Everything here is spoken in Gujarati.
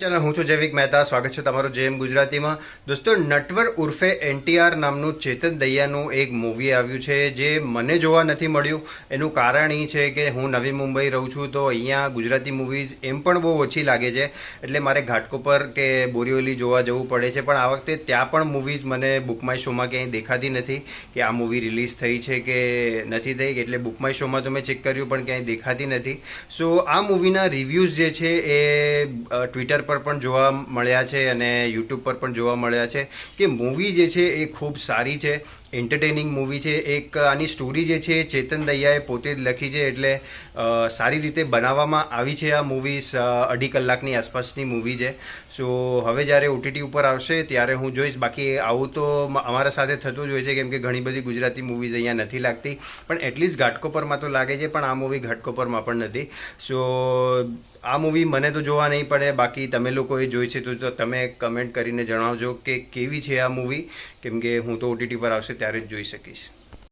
ચેનલ હું છું જૈવિક મહેતા. સ્વાગત છે તમારું જેએમ ગુજરાતીમાં. દોસ્તો, નટવર ઉર્ફે એનટીઆર નામનું ચેતન દહિયાનું એક મૂવી આવ્યું છે જે મને જોવા નથી મળ્યું. એનું કારણ એ છે કે હું નવી મુંબઈ રહું છું તો અહીંયા ગુજરાતી મૂવીઝ એમ પણ બહુ ઓછી લાગે છે, એટલે મારે ઘાટકોપર કે બોરીવલી જોવા જવું પડે છે. પણ આ વખતે ત્યાં પણ મૂવીઝ મને બુકમાય શોમાં ક્યાંય દેખાતી નથી કે આ મૂવી રિલીઝ થઈ છે કે નથી થઈ. એટલે બુકમાય શોમાં તો મેં ચેક કર્યું પણ ક્યાંય દેખાતી નથી. સો આ મૂવીના રિવ્યૂઝ જે છે એ ટ્વિટર પર પણ જોવા મળ્યા છે અને યુટ્યુબ પર પણ જોવા મળ્યા છે કે મૂવી જે છે એ ખૂબ સારી છે, એન્ટરટેનિંગ મૂવી છે. એક આની સ્ટોરી જે છે ચેતન દહિયાએ પોતે જ લખી છે, એટલે સારી રીતે બનાવવામાં આવી છે. આ મૂવી 2.5 કલાકની આસપાસની મૂવી છે. સો હવે જ્યારે ઓટીટી ઉપર આવશે ત્યારે હું જોઈશ. બાકી આવું તો અમારા સાથે થતું જ હોય છે, કેમ કે ઘણી બધી ગુજરાતી મૂવીઝ અહીંયા નથી લાગતી, પણ એટલીસ્ટ ઘાટકોપરમાં તો લાગે છે. પણ આ મૂવી ઘાટકોપરમાં પણ નથી. સો આ મૂવી મને તો જોવા નહીં પડે. બાકી તમે લોકોએ જોઈ છે તો તમે કમેન્ટ કરીને જણાવજો કે કેવી છે આ મૂવી, કેમ કે હું તો ઓટીટી પર આવશે ત્યારે જ જોઈ શકીશ.